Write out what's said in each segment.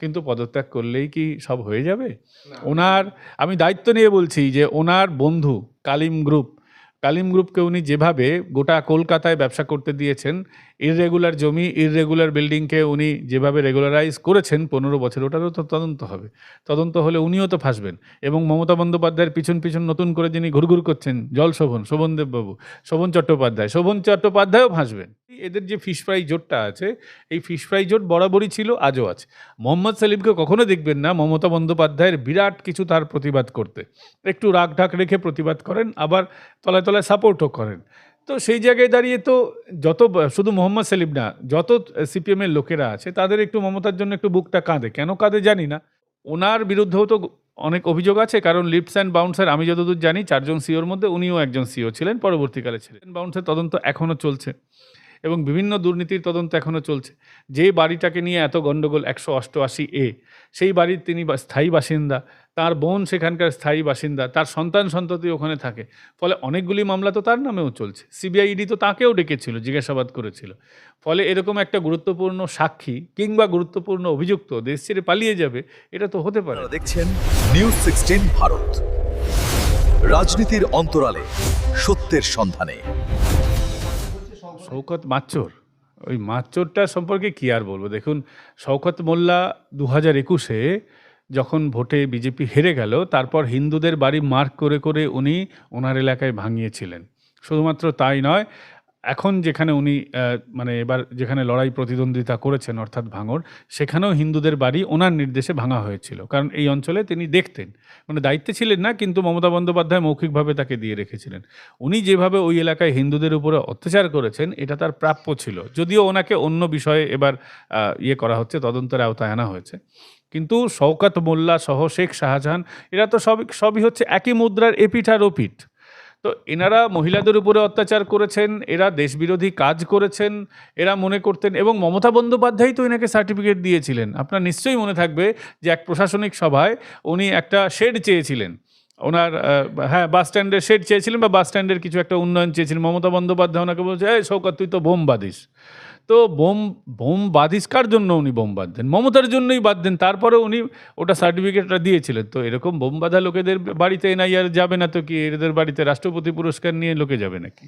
কিন্তু পদত্যাগ করলেই কি সব হয়ে যাবে? ওনার আমি দায়িত্ব নিয়ে বলছি যে ওনার বন্ধু কালিম গ্রুপকে উনি যেভাবে গোটা কলকাতায় ব্যবসা করতে দিয়েছেন, ইররেগুলার জমি, ইররেগুলার বিল্ডিংকে উনি যেভাবে রেগুলারাইজ করেছেন 15 বছর, ওটারও তো তদন্ত হবে। তদন্ত হলে উনিও তো ফাঁসবেন। এবং মমতা বন্দ্যোপাধ্যায়ের পিছন নতুন করে যিনি ঘুরঘুর করছেন, শোভন চট্টোপাধ্যায়ও ফাঁসবেন। এদের যে ফিশ ফ্রাই জোটটা আছে, এই ফিশ ফ্রাই জোট বরাবরই ছিল, আজও আছে। মোহাম্মদ সেলিমকে কখনো দেখবেন না মমতা বন্দ্যোপাধ্যায়ের বিরাট কিছু তার প্রতিবাদ করতে। একটু রাগ ঢাক রেখে প্রতিবাদ করেন, আবার তলায় তলায় সাপোর্টও করেন। তো সেই জায়গায় দাঁড়িয়ে তো শুধু মোহাম্মদ সেলিম না, যত সিপিএমের লোকেরা আছে তাদের একটু মমতার জন্য একটু বুকটা কাঁদে। কেন কাঁদে জানি না। ওনার বিরুদ্ধেও তো অনেক অভিযোগ আছে, কারণ লিফটস অ্যান্ড বাউন্সার, আমি যতদূর জানি 4 জন সিওর মধ্যে উনিও একজন সিও ছিলেন, পরবর্তীকালে ছিলেন। বাউন্সের তদন্ত এখনও চলছে এবং বিভিন্ন দুর্নীতির তদন্ত এখনও চলছে। যে বাড়িটাকে নিয়ে এত গণ্ডগোল 188A, সেই বাড়ির তিনি স্থায়ী বাসিন্দা, তার বোন সেখানকার স্থায়ী বাসিন্দা, তার সন্ততি ওখানে থাকে। ফলে অনেকগুলি মামলা তো তার নামেও চলছে। সিবিআইডি তো তাকেও ডেকেছিল, জিজ্ঞাসাবাদ করেছিল। ফলে এরকম একটা গুরুত্বপূর্ণ সাক্ষী কিংবা গুরুত্বপূর্ণ অভিযুক্ত দেশ ছেড়ে পালিয়ে যাবে, এটা তো হতে পারে। দেখছেন নিউজ 16 ভারত, রাজনীতির অন্তরালে সত্যের সন্ধানে। শওকত মাচ্চর, ওই মাচ্চরটা সম্পর্কে কী আর বলবো। দেখুন, শওকত মোল্লা 2021-এ যখন ভোটে বিজেপি হেরে গেল, তারপর হিন্দুদের বাড়ি মার্ক করে করে উনি ওনার এলাকায় ভাঙিয়েছিলেন। শুধুমাত্র তাই নয়, এখন যেখানে উনি মানে এবার যেখানে লড়াই প্রতিদ্বন্দ্বিতা করেছেন, অর্থাৎ ভাঙড়, সেখানেও হিন্দুদের বাড়ি ওনার নির্দেশে ভাঙা হয়েছিল। কারণ এই অঞ্চলে তিনি দেখতেন, মানে দায়িত্বে ছিলেন না, কিন্তু মমতা বন্দ্যোপাধ্যায় মৌখিকভাবে তাকে দিয়ে রেখেছিলেন। উনি যেভাবে ওই এলাকায় হিন্দুদের উপরে অত্যাচার করেছেন, এটা তার প্রাপ্য ছিল। যদিও ওনাকে অন্য বিষয়ে এবার করা হচ্ছে, তদন্তের আওতায় আনা হয়েছে। কিন্তু শওকত মোল্লা সহ শেখ শাহজাহান, এরা তো সবই হচ্ছে একই মুদ্রার এপিঠ আর ওপিঠ। তো এনারা মহিলাদের উপরে অত্যাচার করেছেন, এরা দেশবিরোধী কাজ করেছেন, এরা মনে করতেন। এবং মমতা বন্দ্যোপাধ্যায় তো এনাকে সার্টিফিকেট দিয়েছিলেন। আপনার নিশ্চয়ই মনে থাকবে যে এক প্রশাসনিক সভায় উনি একটা শেড চেয়েছিলেন, ওনার বাস স্ট্যান্ডের শেড চেয়েছিলেন, বা বাস স্ট্যান্ডের কিছু একটা উন্নয়ন চেয়েছিলেন। মমতা বন্দ্যোপাধ্যায় ওনাকে বলছে, এই শওকত, তুই তো বোম বাঁধিস। তো বোম বাঁধিস কার জন্য উনি বোম বাঁধতেন? মমতার জন্যই বাঁধতেন। তারপরে উনি ওটা সার্টিফিকেটটা দিয়েছিলেন। তো এরকম বোম বাঁধা লোকেদের বাড়িতে এনআইআর যাবে না তো কি? এদের বাড়িতে রাষ্ট্রপতি পুরস্কার নিয়ে লোকে যাবে নাকি?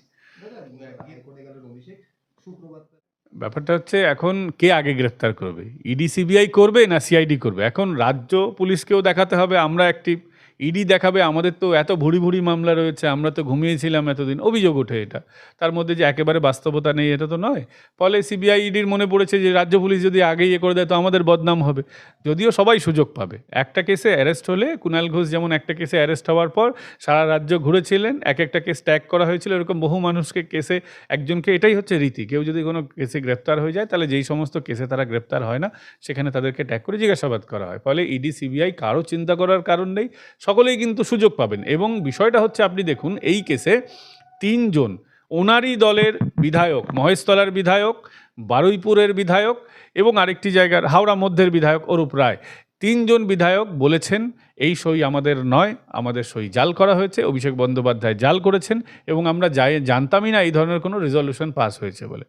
ব্যাপারটা হচ্ছে, এখন কে আগে গ্রেফতার করবে? ইডি সিবিআই করবে না সিআইডি করবে? এখন রাজ্য পুলিশকেও দেখাতে হবে আমরা অ্যাক্টিভ, ইডি দেখাবে আমাদের তো এত ভুড়ি মামলা রয়েছে, আমরা তো ঘুমিয়েছিলাম এতদিন, অভিযোগ ওঠে। এটা তার মধ্যে যে একেবারে বাস্তবতা নেই, এটা তো নয়। ফলে সিবিআই ইডির মনে পড়েছে যে রাজ্য পুলিশ যদি আগেই করে দেয় তো আমাদের বদনাম হবে। যদিও সবাই সুযোগ পাবে। একটা কেসে অ্যারেস্ট হলে, কুণাল ঘোষ যেমন একটা কেসে অ্যারেস্ট হওয়ার পর সারা রাজ্য ঘুরেছিলেন, একটা কেস ট্যাগ করা হয়েছিল, এরকম বহু মানুষকে কেসে একজনকে, এটাই হচ্ছে রীতি। কেউ যদি কোনো কেসে গ্রেপ্তার হয়ে যায়, তাহলে যেই সমস্ত কেসে তারা গ্রেপ্তার হয় না, সেখানে তাদেরকে ট্যাগ করে জিজ্ঞাসাবাদ করা হয়। ফলে ইডি সিবিআই কারও চিন্তা করার কারণ নেই, সকলেই কিন্তু সুযোগ পাবেন। এবং বিষয়টা হচ্ছে, আপনি দেখুন এই কেসে 3 জন ওনারই দলের বিধায়ক, মহেশতলার বিধায়ক, বারুইপুরের বিধায়ক এবং আরেকটি জায়গার হাওড়া মধ্যের বিধায়ক অরূপ রায়, 3 জন বিধায়ক বলেছেন এই সই আমাদের নয়, আমাদের সই জাল করা হয়েছে, অভিষেক বন্দ্যোপাধ্যায় জাল করেছেন এবং আমরা জানতামই না এই ধরনের কোনো রেজলিউশন পাস হয়েছে বলে।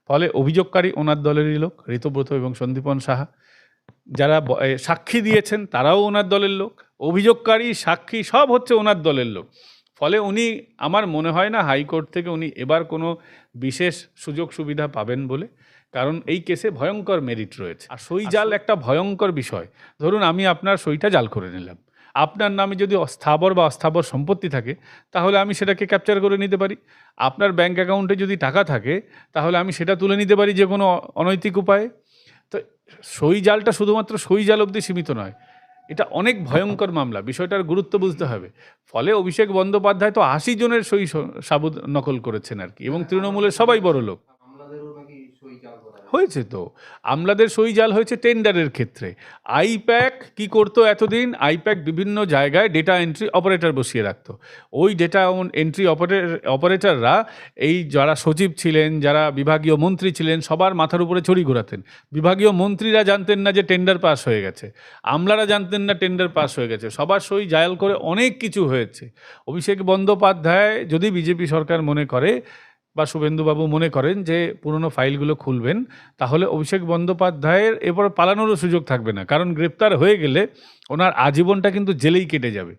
ফলে অভিযোগকারী ওনার দলেরই লোক, ঋতব্রত এবং সন্দীপন সাহা। যারা সাক্ষী দিয়েছেন তারাও ওনার দলের লোক, অভিযোগকারী, সাক্ষী সব হচ্ছে ওনার দলের লোক। ফলে উনি, আমার মনে হয় না হাইকোর্ট থেকে উনি এবার কোনো বিশেষ সুযোগ সুবিধা পাবেন বলে। কারণ এই কেসে ভয়ঙ্কর মেরিট রয়েছে। আর সই জাল একটা ভয়ঙ্কর বিষয়। ধরুন আমি আপনার সইটা জাল করে নিলাম, আপনার নামে যদি স্থাবর বা অস্থাবর সম্পত্তি থাকে, তাহলে আমি সেটাকে ক্যাপচার করে নিতে পারি। আপনার ব্যাঙ্ক অ্যাকাউন্টে যদি টাকা থাকে, তাহলে আমি সেটা তুলে নিতে পারি যে কোনো অনৈতিক উপায়ে। তো সই জালটা শুধুমাত্র সই জাল অবধি সীমিত নয়, এটা অনেক ভয়ঙ্কর মামলা, বিষয়টার গুরুত্ব বুঝতে হবে। ফলে অভিষেক বন্দ্যোপাধ্যায় তো 80 জনের সই সাবুত নকল করেছেন আর কি, এবং তৃণমূলের সবাই বড় লোক হয়েছে। তো আমলাদের সই জাল হয়েছে টেন্ডারের ক্ষেত্রে। আইপ্যাক কি করতো এতদিন? আইপ্যাক বিভিন্ন জায়গায় ডেটা এন্ট্রি অপারেটর বসিয়ে রাখতো। ওই ডেটা এন্ট্রি অপারেটররা এই যারা সচিব ছিলেন, যারা বিভাগীয় মন্ত্রী ছিলেন, সবার মাথার উপরে ছড়ি ঘোরাতেন। বিভাগীয় মন্ত্রীরা জানতেন না যে টেন্ডার পাস হয়ে গেছে, আমলারা জানতেন না টেন্ডার পাস হয়ে গেছে, সবার সই জাল করে অনেক কিছু হয়েছে। অভিষেক বন্দ্যোপাধ্যায়, যদি বিজেপি সরকার মনে করে বা শুভেন্দুবাবু মনে করেন যে পুরনো ফাইলগুলো খুলবেন, তাহলে অভিষেক বন্দ্যোপাধ্যায়ের এরপর পালানোরও সুযোগ থাকবে না, কারণ গ্রেপ্তার হয়ে গেলে ওনার আজীবনটা কিন্তু জেলেই কেটে যাবে।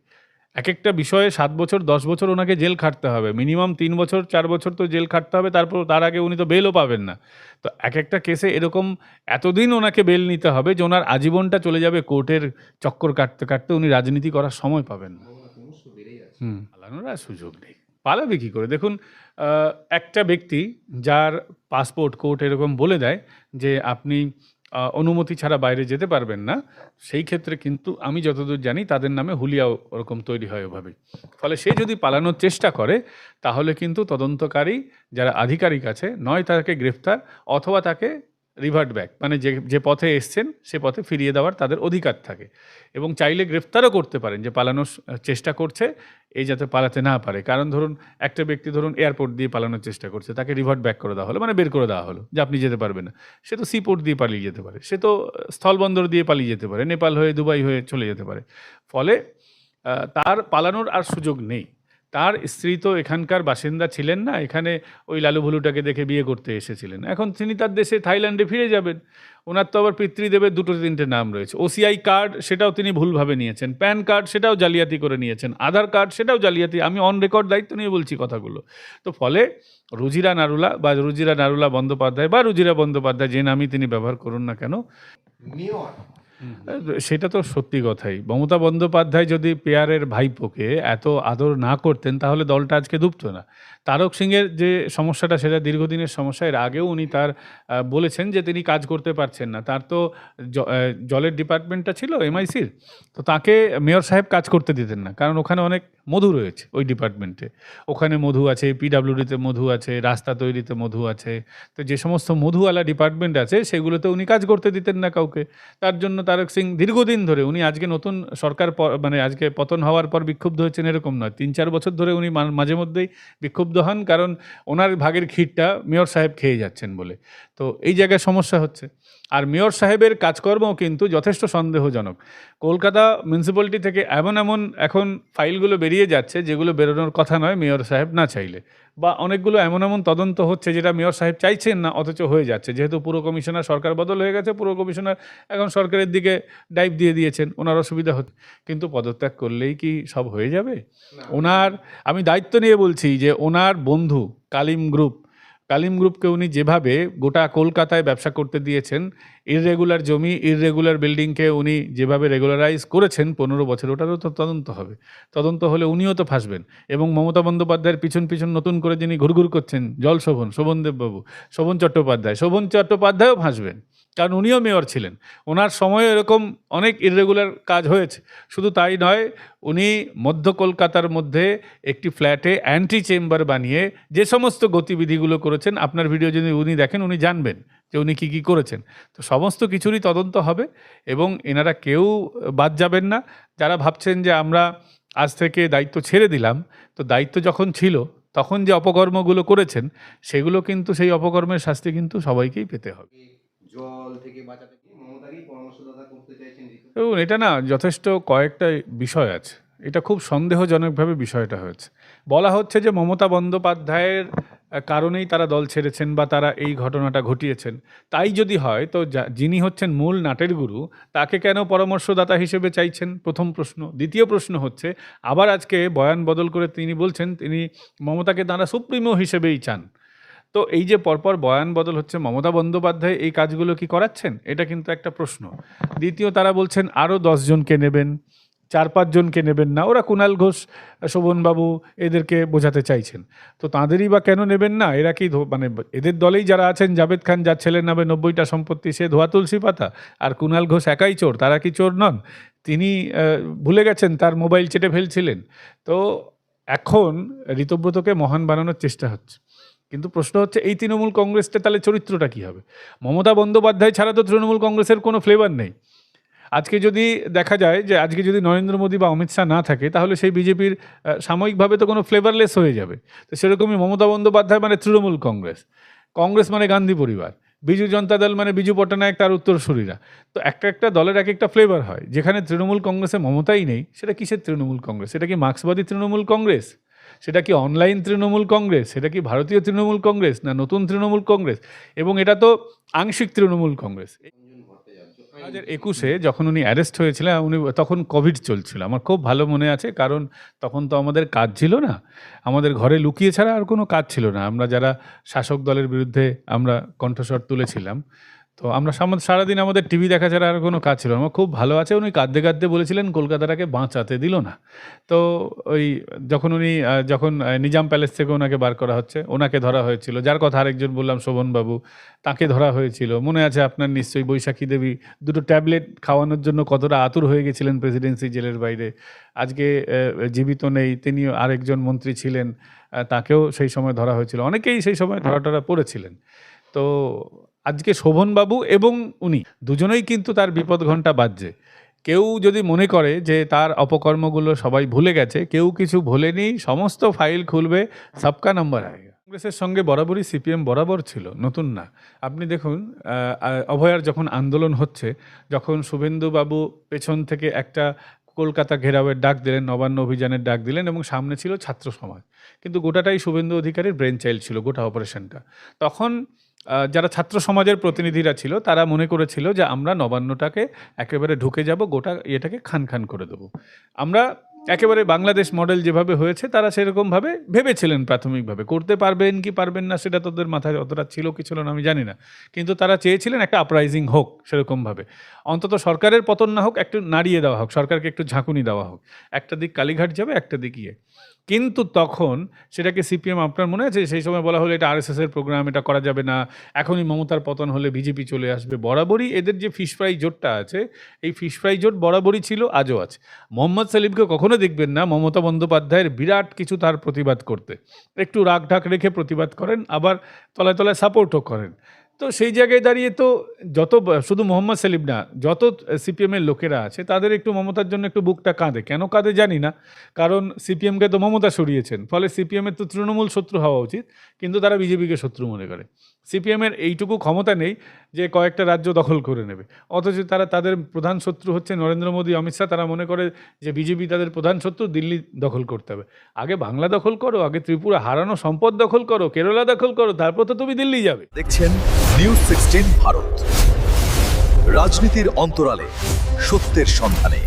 এক একটা বিষয়ে 7 বছর 10 বছর ওনাকে জেল খাটতে হবে, মিনিমাম 3 বছর 4 বছর তো জেল খাটতে হবে, তারপর তার আগে উনি তো বেলও পাবেন না। তো এক একটা কেসে এরকম এতদিন ওনাকে বেল নিতে হবে যে ওনার আজীবনটা চলে যাবে কোর্টের চক্কর কাটতে কাটতে, উনি রাজনীতি করার সময় পাবেন না। পালানোর আর সুযোগ নেই। পালাবে কী করে? দেখুন, একটা ব্যক্তি যার পাসপোর্ট কোর্ট এরকম বলে দেয় যে আপনি অনুমতি ছাড়া বাইরে যেতে পারবেন না, সেই ক্ষেত্রে কিন্তু আমি যতদূর জানি তাদের নামে হুলিয়াও ওরকম তৈরি হয় ওভাবে। ফলে সে যদি পালানোর চেষ্টা করে, তাহলে কিন্তু তদন্তকারী যারা আধিকারিক আছে, নয় তাকে গ্রেফতার অথবা তাকে রিভার্ট ব্যাক, মানে যে পথে এসছেন সে পথে ফিরিয়ে দেওয়ার তাদের অধিকার থাকে। এবং চাইলে গ্রেফতারও করতে পারেন যে পালানোর চেষ্টা করছে, এই যাতে পালাতে না পারে। কারণ ধরুন একটা ব্যক্তি ধরুন এয়ারপোর্ট দিয়ে পালানোর চেষ্টা করছে, তাকে রিভার্ট ব্যাক করে দেওয়া হলো, মানে বের করে দেওয়া হলো যে আপনি যেতে পারবেন না। সে তো সিপোর্ট দিয়ে পালিয়ে যেতে পারে, সে তো স্থলবন্দর দিয়ে পালিয়ে যেতে পারে, নেপাল হয়ে দুবাই হয়ে চলে যেতে পারে। ফলে তার পালানোর আর সুযোগ নেই। তার স্ত্রী তো এখানকার বাসিন্দা ছিলেন না, এখানে ওই লালু ভুলুটাকে দেখে বিয়ে করতে এসেছিলেন। এখন তিনি তার দেশে থাইল্যান্ডে ফিরে যাবেন। ওনার তো আবার পিতৃদেবের 2-3টে নাম রয়েছে। ওসিআই কার্ড সেটাও তিনি ভুলভাবে নিয়েছেন, প্যান কার্ড সেটাও জালিয়াতি করে নিয়েছেন, আধার কার্ড সেটাও জালিয়াতি। আমি অন রেকর্ড দায়িত্ব নিয়ে বলছি কথাগুলো। তো ফলে রুজিরা নারুলা বন্দ্যোপাধ্যায় বা রুজিরা বন্দ্যোপাধ্যায়, যে নামই তিনি ব্যবহার করুন না কেন, সেটা তো সত্যি কথাই। মমতা বন্দ্যোপাধ্যায় যদি পেয়ারের ভাইপোকে এত আদর না করতেন, তাহলে দলটা আজকে ডুবতো না। তারক সিংয়ের যে সমস্যাটা, সেটা দীর্ঘদিনের সমস্যা। এর আগেও উনি তার বলেছেন যে তিনি কাজ করতে পারছেন না। তার তো জলের ডিপার্টমেন্টটা ছিল এমআইসির, তো তাকে মেয়র সাহেব কাজ করতে দিতেন না, কারণ ওখানে অনেক মধু রয়েছে ওই ডিপার্টমেন্টে। ওখানে মধু আছে, পিডাব্লিউডিতে মধু আছে, রাস্তা তৈরিতে মধু আছে। তো যে সমস্ত মধুওয়ালা ডিপার্টমেন্ট আছে সেগুলোতে উনি কাজ করতে দিতেন না কাউকে। তার জন্য তারক সিং দীর্ঘদিন ধরে, উনি আজকে নতুন সরকার মানে আজকে পতন হওয়ার পর বিক্ষুব্ধ হয়েছেন এরকম নয়, 3-4 বছর ধরে উনি মাঝে মধ্যেই বিক্ষুব্ধ হন, কারণ ওনার ভাগের ক্ষীরটা মেয়র সাহেব খেয়ে যাচ্ছেন বলে। তো এই জায়গায় সমস্যা হচ্ছে। আর মেয়র সাহেবের কাজকর্মও কিন্তু যথেষ্ট সন্দেহজনক। কলকাতা মিউনিসিপ্যালিটি থেকে এমন এখন ফাইলগুলো বেরিয়ে যাচ্ছে যেগুলো বেরোনোর কথা নয় মেয়র সাহেব না চাইলে, বা অনেকগুলো এমন তদন্ত হচ্ছে যেটা মেয়র সাহেব চাইছেন না, অথচ হয়ে যাচ্ছে। যেহেতু পুর কমিশনার সরকার বদল হয়ে গেছে, পুর কমিশনার এখন সরকারের দিকে ডাইভ দিয়ে দিয়েছেন, ওনার অসুবিধা হচ্ছে। কিন্তু পদত্যাগ করলেই কি সব হয়ে যাবে? ওনার, আমি দায়িত্ব নিয়ে বলছি যে ওনার বন্ধু কালিম গ্রুপকে উনি যেভাবে গোটা কলকাতায় ব্যবসা করতে দিয়েছেন, ইররেগুলার জমি, ইররেগুলার বিল্ডিংকে উনি যেভাবে রেগুলারাইজ করেছেন 15 বছর, ওটারও তো তদন্ত হবে। তদন্ত হলে উনিও তো ফাঁসবেন। এবং মমতা বন্দ্যোপাধ্যায়ের পিছন নতুন করে যিনি ঘুরঘুর করছেন, শোভন চট্টোপাধ্যায়ও ফাঁসবেন, কারণ উনিও মেয়র ছিলেন। ওনার সময়ে এরকম অনেক ইররেগুলার কাজ হয়েছে। শুধু তাই নয়, উনি মধ্য কলকাতার মধ্যে একটি ফ্ল্যাটে অ্যান্টি চেম্বার বানিয়ে যে সমস্ত গতিবিধিগুলো করেছেন, আপনার ভিডিও যদি উনি দেখেন উনি জানবেন যে উনি কী করেছেন। তো সমস্ত কিছুরই তদন্ত হবে এবং এনারা কেউ বাদ যাবেন না। যারা ভাবছেন যে আমরা আজ থেকে দায়িত্ব ছেড়ে দিলাম, তো দায়িত্ব যখন ছিল তখন যে অপকর্মগুলো করেছেন, সেগুলো কিন্তু, সেই অপকর্মের শাস্তি কিন্তু সবাইকেই পেতে হবে। জল থেকে বাঁচাতে মমতারই পরামর্শদাতা করতে চাইছেন। এবং এটা না, যথেষ্ট কয়েকটা বিষয় আছে। এটা খুব সন্দেহজনকভাবে বিষয়টা হয়েছে। বলা হচ্ছে যে মমতা বন্দ্যোপাধ্যায়ের কারণেই তারা দল ছেড়েছেন বা তারা এই ঘটনাটা ঘটিয়েছেন। তাই যদি হয়, তো যিনি হচ্ছেন মূল নাটের গুরু, তাকে কেন পরামর্শদাতা হিসেবে চাইছেন? প্রথম প্রশ্ন। দ্বিতীয় প্রশ্ন হচ্ছে, আবার আজকে বয়ান বদল করে তিনি বলছেন তিনি মমতাকে তাঁরা সুপ্রিমো হিসেবেই চান। তো এই যে পরপর বয়ান বদল হচ্ছে, মমতা বন্দ্যোপাধ্যায় এই কাজগুলো কি করাচ্ছেন? এটা কিন্তু একটা প্রশ্ন। দ্বিতীয়, তারা বলছেন আরও 10 জনকে নেবেন, 4-5 জনকে নেবেন না। ওরা কুণাল ঘোষ, শোভনবাবু এদেরকে বোঝাতে চাইছেন। তো তাঁদেরই বা কেন নেবেন না? এরা কি মানে এদের দলেই যারা আছেন, জাভেদ খান যার ছেলের নামে 90টা সম্পত্তি, সে ধোয়া তুলসী পাতা, আর কুণাল ঘোষ একাই চোর? তারা কি চোর নন? তিনি ভুলে গেছেন তার মোবাইল চেটে ফেলছিলেন। তো এখন ঋতব্রতকে মহান বানানোর চেষ্টা হচ্ছে। কিন্তু প্রশ্ন হচ্ছে, এই তৃণমূল কংগ্রেসটা তাহলে চরিত্রটা কী হবে? মমতা বন্দ্যোপাধ্যায় ছাড়া তো তৃণমূল কংগ্রেসের কোনো ফ্লেভার নেই। আজকে যদি দেখা যায় যে আজকে যদি নরেন্দ্র মোদী বা অমিত শাহ না থাকে, তাহলে সেই বিজেপির সাময়িকভাবে তো কোনো ফ্লেভারলেস হয়ে যাবে। তো সেরকমই মমতা বন্দ্যোপাধ্যায় মানে তৃণমূল কংগ্রেস মানে গান্ধী পরিবার, বিজু জনতা দল মানে বিজু পট্টনায়ক তার উত্তরসূরিরা। তো একটা দলের একটা ফ্লেভার হয়। যেখানে তৃণমূল কংগ্রেসে মমতাই নেই, সেটা কিসের তৃণমূল কংগ্রেস? সেটা কি মার্ক্সবাদী তৃণমূল কংগ্রেস? সেটা কি অনলাইন তৃণমূল কংগ্রেস, সেটা কি ভারতীয় তৃণমূল কংগ্রেস, না নতুন তৃণমূল কংগ্রেস, এবং এটা তো আংশিক তৃণমূল কংগ্রেস। 2021-এ যখন উনি অ্যারেস্ট হয়েছিলেন উনি তখন কোভিড চলছিল, আমার খুব ভালো মনে আছে, কারণ তখন তো আমাদের কাজ ছিল না, আমাদের ঘরে লুকিয়ে ছাড়া আর কোনো কাজ ছিল না। আমরা যারা শাসক দলের বিরুদ্ধে আমরা কণ্ঠস্বর তুলেছিলাম, তো আমরা সারাদিন আমাদের টিভি দেখা ছাড়া আর কোনো কাজ ছিল না। আমার খুব ভালো আছে, উনি কাঁদতে কাঁদতে বলেছিলেন কলকাতাটাকে বাঁচাতে দিল না। তো ওই যখন উনি যখন নিজাম প্যালেস থেকে ওনাকে বার করা হচ্ছে, ওনাকে ধরা হয়েছিল, যার কথা আরেকজন বললাম শোভনবাবু, তাকে ধরা হয়েছিল। মনে আছে আপনার নিশ্চয়ই, বৈশাখী দেবী দুটো ট্যাবলেট খাওয়ানোর জন্য কতটা আতুর হয়ে গেছিলেন প্রেসিডেন্সি জেলের বাইরে। আজকে জীবিত নেই, তিনিও আরেকজন মন্ত্রী ছিলেন, তাকেও সেই সময় ধরা হয়েছিল। অনেকেই সেই সময় ধরা পড়েছিলেন। তো আজকে শোভনবাবু এবং উনি দুজনেই কিন্তু তার বিপদ ঘণ্টা বাজছে। কেউ যদি মনে করে যে তার অপকর্মগুলো সবাই ভুলে গেছে, কেউ কিছু ভোলেনি, সমস্ত ফাইল খুলবে, সবকা নম্বর আয়েগা। কংগ্রেসের সঙ্গে বরাবরই সিপিএম বরাবর ছিল, নতুন না। আপনি দেখুন অভয়ার যখন আন্দোলন হচ্ছে, যখন শুভেন্দুবাবু পেছন থেকে একটা কলকাতা ঘেরাওয়ের ডাক দিলেন, নবান্ন অভিযানের ডাক দিলেন, এবং সামনে ছিল ছাত্র সমাজ, কিন্তু গোটাটাই শুভেন্দু অধিকারীর ব্রেন চাইল্ড ছিল গোটা অপারেশনটা। তখন যারা ছাত্র সমাজের প্রতিনিধিরা ছিল তারা মনে করেছিল যে আমরা নবান্নটাকে একেবারে ঢুকে যাব, গোটা এটাকে খান খান করে দেবো। আমরা একেবারে বাংলাদেশ মডেল যেভাবে হয়েছে তারা সেরকমভাবে ভেবেছিলেন প্রাথমিকভাবে। করতে পারবেন কি পারবেন না সেটা তাদের মাথায় অতটা ছিল কি ছিল না আমি জানি না, কিন্তু তারা চেয়েছিলেন একটা আপরাইজিং হোক, সেরকমভাবে অন্তত সরকারের পতন না হোক, একটু নাড়িয়ে দেওয়া হোক, সরকারকে একটু ঝাঁকুনি দেওয়া হোক, একটা দিক কালীঘাট যাবে, একটা দিক ইয়ে। কিন্তু তখন সেটাকে সিপিএম, আপনার মনে আছে সেই সময় বলা হলো এটা আরএসএসের প্রোগ্রাম, এটা করা যাবে না, এখনই মমতার পতন হলে বিজেপি চলে আসবে। বরাবরই এদের যে ফিশ ফ্রাই জোটটা আছে, এই ফিশ ফ্রাই জোট বরাবরই ছিল, আজও আছে। মোহাম্মদ সেলিমকে কখনো দেখবেন না মমতা বন্দ্যোপাধ্যায়ের বিরাট কিছু তার প্রতিবাদ করতে, একটু রাগ ঢাক রেখে প্রতিবাদ করেন, আবার তলায় তলায় সাপোর্টও করেন। তো সেই জায়গায় দাঁড়িয়ে তো যত, শুধু মোহাম্মদ সেলিম না, যত সিপিএমের লোকেরা আছে তাদের একটু মমতার জন্য একটু বুকটা কাঁদে। কেন কাঁদে জানি না, কারণ সিপিএমকে তো মমতা সরিয়েছেন, ফলে সিপিএমের তো তৃণমূল শত্রু হওয়া উচিত, কিন্তু তারা বিজেপিকে শত্রু মনে করে। সিপিএমের এইটুকু ক্ষমতা নেই যে কয়েকটা রাজ্য দখল করে নেবে, অথচ তারা তাদের প্রধান শত্রু হচ্ছে নরেন্দ্র মোদী, অমিত শাহ। তারা মনে করে যে বিজেপি তাদের প্রধান শত্রু, দিল্লি দখল করতে হবে। আগে বাংলা দখল করো, আগে ত্রিপুরা হারানো সম্পদ দখল করো, কেরালা দখল করো, তারপর তো তুমি দিল্লি যাবে। দেখছেন নিউজ 16 ভারত, রাজনীতির অন্তরালে সত্যের সন্ধানে।